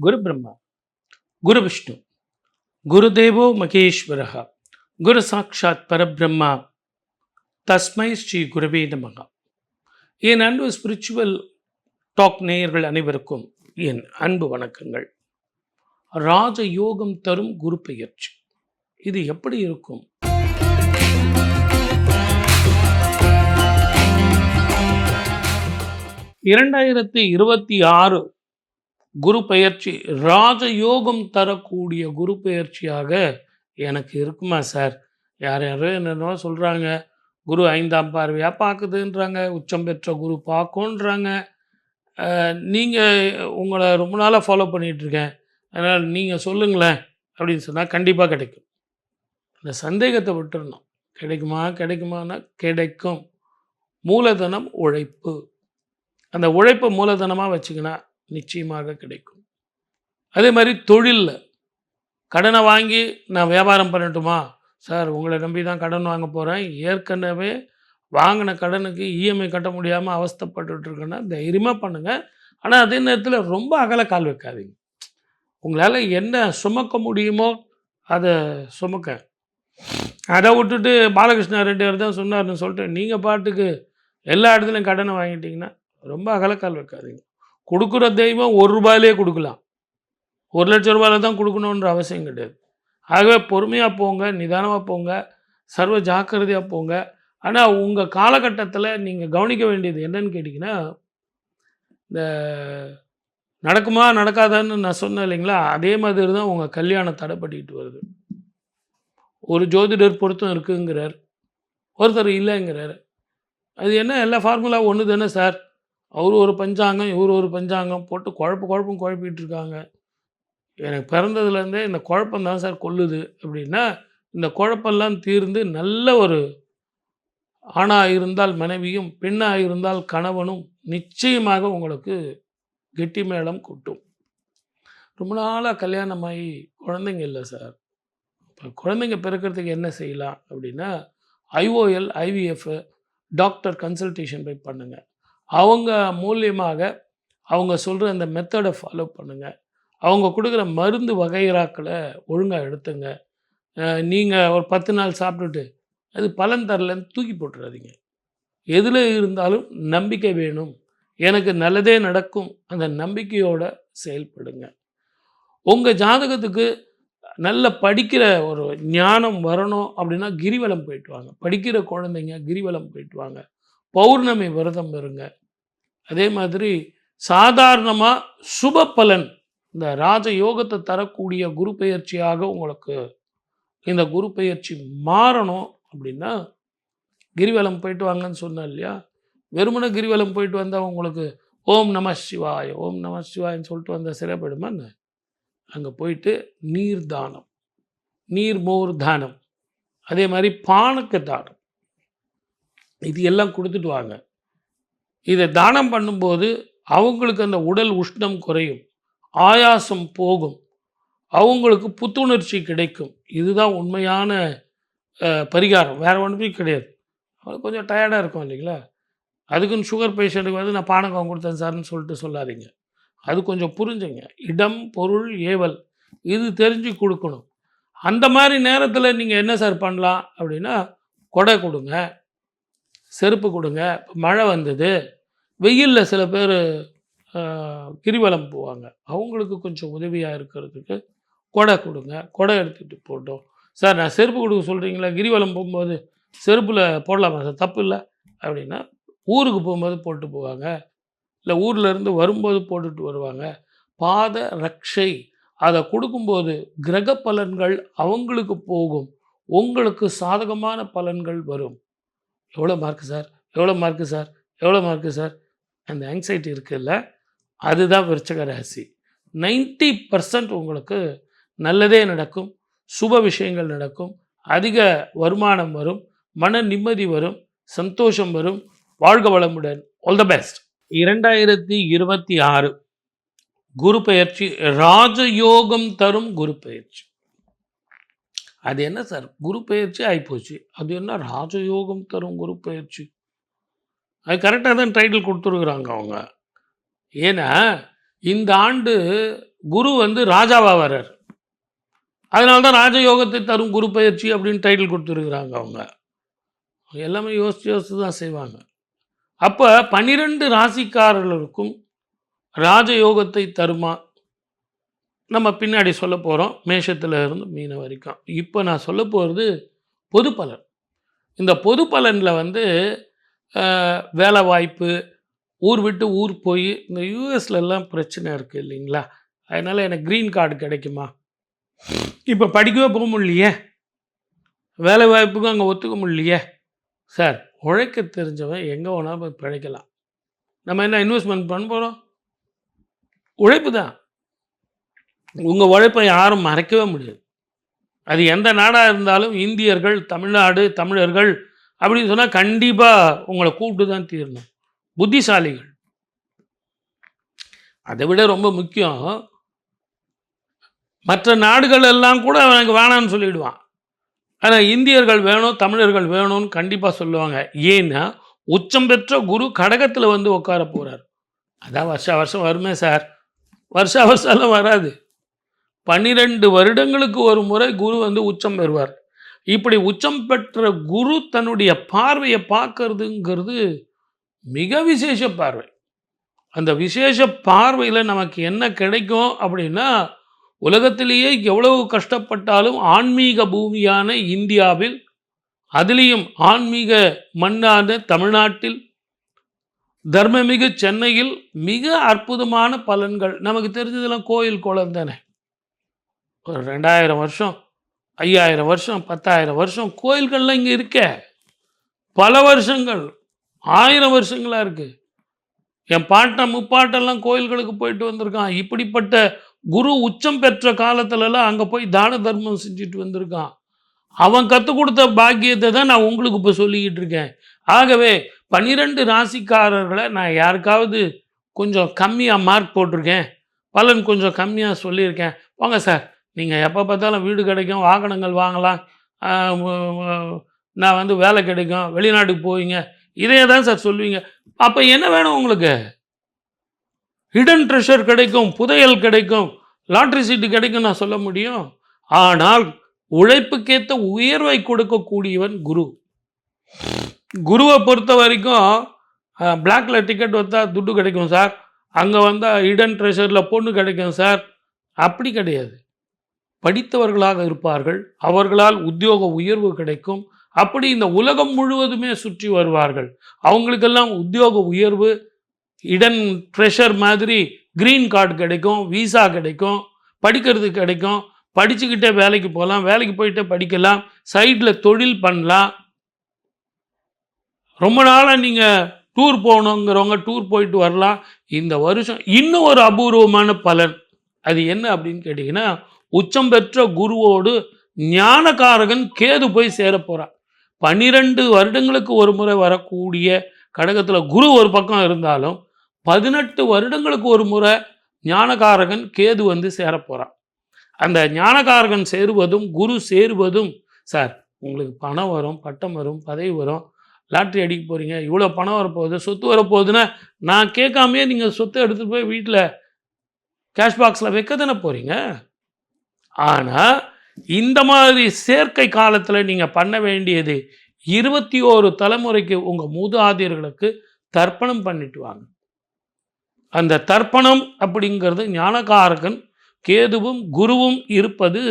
குரு பிரம்மா, குரு விஷ்ணு, குருதேவோ மகேஸ்வரः, குரு சாட்சாத் பரபிரம்மா, தஸ்மை ஸ்ரீ குருவே நமக. என் அன்பு ஸ்பிரிச்சுவல் டாக் நேயர்கள் அனைவருக்கும் என் அன்பு வணக்கங்கள். ராஜ யோகம் தரும் குரு பெயர்ச்சி இது எப்படி இருக்கும்? (2026) குரு பெயர்ச்சி ராஜயோகம் தரக்கூடிய குரு பெயர்ச்சியாக எனக்கு இருக்குமா சார்? யார் யாரோ என்னென்னோ சொல்கிறாங்க. குரு 5ஆம் பார்வையாக பார்க்குதுன்றாங்க, உச்சம் பெற்ற குரு பார்க்குன்றாங்க. நீங்கள் உங்களை ரொம்ப நாளாக ஃபாலோ பண்ணிகிட்ருக்கேன், அதனால் நீங்கள் சொல்லுங்களேன் அப்படின்னு சொன்னால் கண்டிப்பாக கிடைக்கும். அந்த சந்தேகத்தை விட்டுறணும். கிடைக்குமானா கிடைக்கும். மூலதனம் உழைப்பு, அந்த உழைப்பை மூலதனமாக வச்சுக்கினா நிச்சயமாக கிடைக்கும். அதே மாதிரி தொழிலில் கடனை வாங்கி நான் வியாபாரம் பண்ணட்டுமா சார்? உங்களை நம்பி தான் கடன் வாங்க போகிறேன், ஏற்கனவே வாங்கின கடனுக்கு இஎம்ஐ கட்ட முடியாமல் அவஸ்தைப்பட்டுருக்கேன்னா தைரியமாக பண்ணுங்கள். ஆனால் அதே நேரத்தில் ரொம்ப அகல கால் வைக்காதீங்க. உங்களால் என்ன சுமக்க முடியுமோ அதை சுமக்க. அதை விட்டுட்டு பாலகிருஷ்ணா ரெட்டியார் தான் சொன்னார்னு சொல்லிட்டு நீங்கள் பாட்டுக்கு எல்லா இடத்துலையும் கடனை வாங்கிட்டீங்கன்னா ரொம்ப அகலக்கால் வைக்காதீங்க. கொடுக்குற தெய்வம் ₹1 கொடுக்கலாம், ₹1,00,000 தான் கொடுக்கணுன்ற அவசியம் கிடையாது. ஆகவே பொறுமையாக போங்க, நிதானமாக போங்க, சர்வ ஜாக்கிரதையாக போங்க. ஆனால் உங்கள் காலகட்டத்தில் நீங்கள் கவனிக்க வேண்டியது என்னன்னு கேட்டிங்கன்னா, இந்த நடக்குமா நடக்காதான்னு நான் சொன்னேன் இல்லைங்களா, அதே மாதிரி தான் உங்கள் கல்யாணம் தடைப்பட்டுக்கிட்டு வருது. ஒரு ஜோதிடர் பொருத்தம் இருக்குங்கிறார், ஒருத்தர் இல்லைங்கிறார். அது என்ன, எல்லா ஃபார்முலா ஒன்று தானே சார்? அவர் ஒரு பஞ்சாங்கம், இவர் ஒரு பஞ்சாங்கம் போட்டு குழப்பிட்டு இருக்காங்க. எனக்கு பிறந்ததுலேருந்தே இந்த குழப்பம் தான் சார் கொல்லுது அப்படின்னா, இந்த குழப்பெல்லாம் தீர்ந்து நல்ல ஒரு ஆணாக இருந்தால் மனைவியும், பெண்ணாக இருந்தால் கணவனும் நிச்சயமாக உங்களுக்கு கெட்டி மேளம் கொட்டும். ரொம்ப நாளாக கல்யாணமாகி குழந்தைங்க இல்லை சார். இப்போ குழந்தைங்க பிறக்கிறதுக்கு என்ன செய்யலாம் அப்படின்னா, ஐஓஎல், ஐவிஎஃப் டாக்டர் கன்சல்டேஷன் போய் பண்ணுங்கள். அவங்க மூலியமாக அவங்க சொல்கிற அந்த மெத்தடை ஃபாலோ பண்ணுங்கள். அவங்க கொடுக்குற மருந்து வகைராக்களை ஒழுங்காக எடுத்துங்க. நீங்கள் ஒரு 10 நாள் சாப்பிட்டுட்டு அது பலன் தரலன்னு தூக்கி போட்டுறாதீங்க. எதில் இருந்தாலும் நம்பிக்கை வேணும். எனக்கு நல்லதே நடக்கும், அந்த நம்பிக்கையோடு செயல்படுங்க. உங்கள் ஜாதகத்துக்கு நல்ல படிக்கிற ஒரு ஞானம் வரணும் அப்படின்னா கிரிவலம் போயிட்டு வாங்க. படிக்கிற குழந்தைங்க கிரிவலம் போயிட்டு வாங்க. பௌர்ணமி விரதம் இருங்க. அதே மாதிரி சாதாரணமாக சுப பலன், இந்த ராஜ யோகத்தை தரக்கூடிய குரு பெயர்ச்சியாக உங்களுக்கு இந்த குரு பெயர்ச்சி மாறணும் அப்படின்னா கிரிவலம் போயிட்டு வாங்கன்னு சொன்னேன் இல்லையா? வெறுமனே கிரிவலம் போயிட்டு வந்தால் உங்களுக்கு ஓம் நம சிவாய, ஓம் நம சிவாயன்னு சொல்லிட்டு வந்தால் சிறப்பிடுமா என்ன? அங்கே போயிட்டு நீர் தானம், நீர் மோர் தானம், அதே மாதிரி பானக்க தானம், இது எல்லாம் கொடுத்துட்டு வாங்க. இதை தானம் பண்ணும்போது அவங்களுக்கு அந்த உடல் உஷ்ணம் குறையும், ஆயாசம் போகும், அவங்களுக்கு புத்துணர்ச்சி கிடைக்கும். இதுதான் உண்மையான பரிகாரம், வேறு ஒன்றுமே கிடையாது. அது கொஞ்சம் டயர்டாக இருக்கும் இல்லைங்களா? அதுக்குன்னு சுகர் பேஷண்ட்டுக்கு வந்து நான் பானகம் கொடுத்தேன் சார்னு சொல்லிட்டு சொல்லாதீங்க. அது கொஞ்சம் புரிஞ்சுங்க. இடம், பொருள், ஏவல் இது தெரிஞ்சு கொடுக்கணும். அந்த மாதிரி நேரத்தில் நீங்கள் என்ன சார் பண்ணலாம் அப்படின்னா, கொடை கொடுங்க, செருப்பு கொடுங்க. மழை வந்தது, வெயிலில் சில பேர் கிரிவலம் போவாங்க, அவங்களுக்கு கொஞ்சம் உதவியாக இருக்கிறதுக்கு கொடை கொடுங்க. கொடை எடுத்துகிட்டு போட்டோம் சார். நான் செருப்பு கொடுக்க சொல்கிறீங்களா? கிரிவலம் போகும்போது செருப்பில் போடலாமா சார்? தப்பு இல்லை அப்படின்னா ஊருக்கு போகும்போது போட்டு போவாங்க, இல்லை ஊரில் இருந்து வரும்போது போட்டுட்டு வருவாங்க. பாத ரக்ஷை அதை கொடுக்கும்போது கிரக பலன்கள் அவங்களுக்கு போகும், உங்களுக்கு சாதகமான பலன்கள் வரும். எவ்வளோ மார்க்கு சார், எவ்வளோ மார்க்கு சார், எவ்வளோ மார்க்கு சார்? அந்த ஆங்ஸைட்டி இருக்குல்ல, அதுதான் விருச்சிக ராசி. 90% உங்களுக்கு நல்லதே நடக்கும், சுப விஷயங்கள் நடக்கும், அதிக வருமானம் வரும், மன நிம்மதி வரும், சந்தோஷம் வரும். வாழ்க வளமுடன். All the best. 2026 குரு பெயர்ச்சி ராஜயோகம் தரும் குரு பெயர்ச்சி. அது என்ன சார், குரு பெயர்ச்சி ஆகிப்போச்சு, அது என்ன ராஜயோகம் தரும் குரு பெயர்ச்சி? அது கரெக்டாக தான் டைட்டில் கொடுத்துருக்குறாங்க அவங்க. ஏன்னா இந்த ஆண்டு குரு வந்து ராஜாவா வர்றார். அதனால தான் ராஜயோகத்தை தரும் குரு பயிற்சி அப்படின்னு டைட்டில் கொடுத்துருக்குறாங்க அவங்க. எல்லாமே யோசித்து தான் செய்வாங்க. அப்போ 12 ராசிக்காரர்களுக்கும் ராஜயோகத்தை தருமா? நம்ம பின்னாடி சொல்ல போகிறோம். மேஷத்தில் இருந்து மீன வரைக்கும். இப்போ நான் சொல்ல போகிறது பொது பலன். இந்த பொது பலனில் வந்து வேலை வாய்ப்பு, ஊர் விட்டு ஊர் போய் இந்த யூஎஸ்லலாம் பிரச்சனை இருக்குது இல்லைங்களா? அதனால் எனக்கு க்ரீன் கார்டு கிடைக்குமா? இப்போ படிக்கவே போக முடியலையே, வேலை வாய்ப்புக்கும் அங்கே ஒத்துக்க முடியலையே. சார், உழைக்க தெரிஞ்சவன் எங்கே வேணாலும் போய் பிழைக்கலாம். நம்ம என்ன இன்வெஸ்ட்மெண்ட் பண்ண போகிறோம்? உழைப்பு தான். உங்கள் உழைப்பை யாரும் மறைக்கவே முடியாது. அது எந்த நாடாக இருந்தாலும் இந்தியர்கள், தமிழ்நாடு, தமிழர்கள் அப்படின்னு சொன்னால் கண்டிப்பாக உங்களை கூப்பிட்டு தான் தீரணும். புத்திசாலிகள். அதை விட ரொம்ப முக்கியம், மற்ற நாடுகள் எல்லாம் கூட எனக்கு வேணான்னு சொல்லிடுவான். ஆனால் இந்தியர்கள் வேணும், தமிழர்கள் வேணும்னு கண்டிப்பாக சொல்லுவாங்க. ஏன்னா உச்சம் பெற்ற குரு கடகத்தில் வந்து உட்கார போகிறார். அதான் வருஷம் வருமே சார். வருஷம் வராது. 12 வருடங்களுக்கு ஒரு முறை குரு வந்து உச்சம் பெறுவார். இப்படி உச்சம் பெற்ற குரு தன்னுடைய பார்வையை பார்க்கறதுங்கிறது மிக விசேஷ பார்வை. அந்த விசேஷ பார்வையில் நமக்கு என்ன கிடைக்கும் அப்படின்னா, உலகத்திலேயே எவ்வளவு கஷ்டப்பட்டாலும் ஆன்மீக பூமியான இந்தியாவில், அதுலேயும் ஆன்மீக மண்ணான தமிழ்நாட்டில், தர்மமிகு சென்னையில் மிக அற்புதமான பலன்கள். நமக்கு தெரிஞ்சதெல்லாம் கோயில் குளம் தானே. ஒரு 2000 வருஷம், 5000 வருஷம், 10,000 வருஷம் கோயில்கள்லாம் இங்கே இருக்க. பல வருஷங்கள், 1000 வருஷங்களாக இருக்குது. என் பாட்டன் முப்பாட்டெல்லாம் கோயில்களுக்கு போயிட்டு வந்திருக்கான். இப்படிப்பட்ட குரு உச்சம் பெற்ற காலத்துலலாம் அங்கே போய் தான தர்மம் செஞ்சுட்டு வந்திருக்கான். அவன் கற்றுக் கொடுத்த பாக்கியத்தை தான் நான் உங்களுக்கு இப்போ சொல்லிக்கிட்டு இருக்கேன். ஆகவே 12 ராசிக்காரர்களை நான் யாருக்காவது கொஞ்சம் கம்மியாக மார்க் போட்டிருக்கேன், பலன் கொஞ்சம் கம்மியாக சொல்லியிருக்கேன், வாங்க சார், நீங்கள் எப்போ பார்த்தாலும் வீடு கிடைக்கும், வாகனங்கள் வாங்கலாம், நான் வந்து வேலை கிடைக்கும், வெளிநாட்டுக்கு போவீங்க, இதே தான் சார் சொல்லுவீங்க. அப்போ என்ன வேணும் உங்களுக்கு? ஹிடன் ட்ரெஷர் கிடைக்கும், புதையல் கிடைக்கும், லாட்ரி சீட்டு கிடைக்கும் நான் சொல்ல முடியும். ஆனால் உழைப்புக்கேற்ற உயர்வை கொடுக்கக்கூடியவன் குரு. குருவை பொறுத்த வரைக்கும் பிளாக்ல டிக்கெட் வந்தால் துட்டு கிடைக்கும் சார், அங்கே வந்தால் ஹிடன் ட்ரெஷரில் பொண்ணு கிடைக்கும் சார், அப்படி கிடையாது. படித்தவர்களாக இருப்பார்கள், அவர்களால் உத்தியோக உயர்வு கிடைக்கும். அப்படி இந்த உலகம் முழுவதுமே சுற்றி வருவார்கள். அவங்களுக்கெல்லாம் உத்தியோக உயர்வு, இடன் ட்ரெஷர் மாதிரி க்ரீன் கார்டு கிடைக்கும், விசா கிடைக்கும், படிக்கிறது கிடைக்கும், படிச்சுக்கிட்டே வேலைக்கு போகலாம், வேலைக்கு போயிட்டே படிக்கலாம், சைடில் தொழில் பண்ணலாம். ரொம்ப நாளாக நீங்கள் டூர் போகணுங்கிறவங்க டூர் போயிட்டு வரலாம். இந்த வருஷம் இன்னும் ஒரு அபூர்வமான பலன். அது என்ன அப்படின்னு கேட்டிங்கன்னா, உச்சம் பெற்ற குருவோடு ஞானகாரகன் கேது போய் சேர போகிறான். 12 வருடங்களுக்கு ஒரு முறை வரக்கூடிய கடகத்தில் குரு ஒரு பக்கம் இருந்தாலும் 18 வருடங்களுக்கு ஒரு முறை ஞானகாரகன் கேது வந்து சேர போகிறான். அந்த ஞானகாரகன் சேருவதும் குரு சேருவதும், சார் உங்களுக்கு பணம் வரும், பட்டம் வரும், பதவி வரும், லாட்ரி அடிக்க போகிறீங்க, இவ்வளோ பணம் வரப்போகுது, சொத்து வரப்போகுதுன்னா நான் கேட்காமையே நீங்கள் சொத்தை எடுத்துகிட்டு போய் வீட்டில் கேஷ் பாக்ஸில் வைக்க தானே போகிறீங்க. ஆனால் இந்த மாதிரி சேர்க்கை காலத்தில் நீங்கள் பண்ண வேண்டியது 21 தலைமுறைக்கு உங்கள் மூதாதையர்களுக்கு தர்ப்பணம் பண்ணிட்டு வாங்க. அந்த தர்ப்பணம் அப்படிங்கிறது ஞானகாரகன் கேதுவும் குருவும் இருப்பது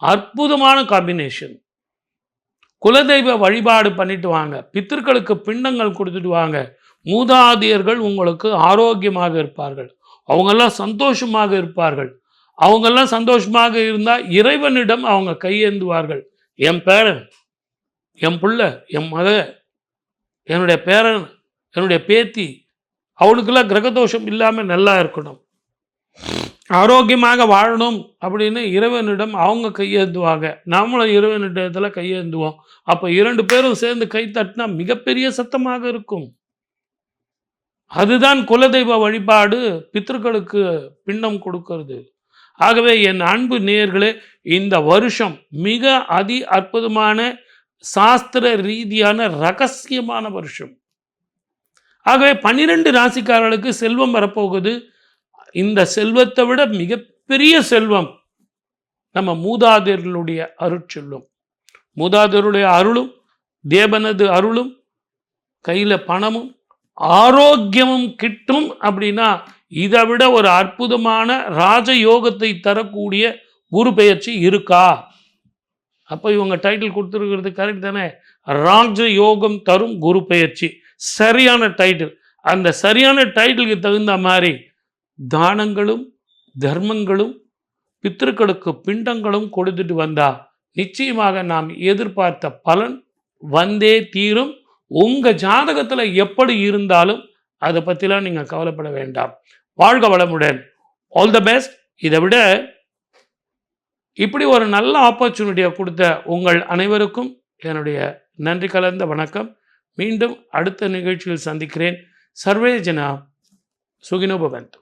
அற்புதமான காம்பினேஷன். குலதெய்வ வழிபாடு பண்ணிட்டு வாங்க, பித்திருக்களுக்கு பிண்டங்கள் கொடுத்துட்டு வாங்க. மூதாதையர்கள் உங்களுக்கு ஆரோக்கியமாக இருப்பார்கள், அவங்கெல்லாம் சந்தோஷமாக இருப்பார்கள். அவங்கெல்லாம் சந்தோஷமாக இருந்தால் இறைவனிடம் அவங்க கையேந்துவார்கள். என் பேரன், என் பிள்ளை, என் மக, என்னுடைய பேரன், என்னுடைய பேத்தி, அவனுக்கெல்லாம் கிரகதோஷம் இல்லாமல் நல்லா இருக்கணும், ஆரோக்கியமாக வாழணும் அப்படின்னு இறைவனிடம் அவங்க கையேந்துவாங்க. நாமளும் இறைவனிடத்தில் கையேந்துவோம். அப்போ 2 பேரும் சேர்ந்து கை தட்டினா மிகப்பெரிய சத்தமாக இருக்கும். அதுதான் குலதெய்வ வழிபாடு, பித்திருக்களுக்கு பிண்டம் கொடுக்கிறது. ஆகவே என் அன்பு நேயர்களே, இந்த வருஷம் மிக அற்புதமான சாஸ்திர ரீதியான ரகசியமான வருஷம். ஆகவே 12 ராசிக்காரர்களுக்கு செல்வம் வரப்போகுது. இந்த செல்வத்தை விட மிக மிகப்பெரிய செல்வம் நம்ம மூதாதையர்களுடைய அருட்செல்வம். மூதாதையருடைய அருளும், தேவனது அருளும், கையில பணமும், ஆரோக்கியமும் கிட்டும் அப்படின்னா இதை விட ஒரு அற்புதமான ராஜயோகத்தை தரக்கூடிய குரு பெயர்ச்சி இருக்கா? அப்போ இவங்க டைட்டில் கொடுத்துருக்கிறது கரெக்ட் தானே? ராஜயோகம் தரும் குரு பெயர்ச்சி, சரியான டைட்டில். அந்த சரியான டைட்டிலுக்கு தகுந்த மாதிரி தானங்களும் தர்மங்களும் பித்திருக்களுக்கு பிண்டங்களும் கொடுத்துட்டு வந்தா நிச்சயமாக நாம் எதிர்பார்த்த பலன் வந்தே தீரும். உங்க ஜாதகத்துல எப்படி இருந்தாலும் அதை பத்திலாம் நீங்க கவலைப்பட வேண்டாம். வாழ்க வளமுடன். All the best. இதை விட இப்படி ஒரு நல்ல ஆப்பர்ச்சுனிட்டியை கொடுத்த உங்கள் அனைவருக்கும் என்னுடைய நன்றி கலந்த வணக்கம். மீண்டும் அடுத்த நிகழ்ச்சியில் சந்திக்கிறேன். சர்வே ஜனா சுகினோ பவந்து.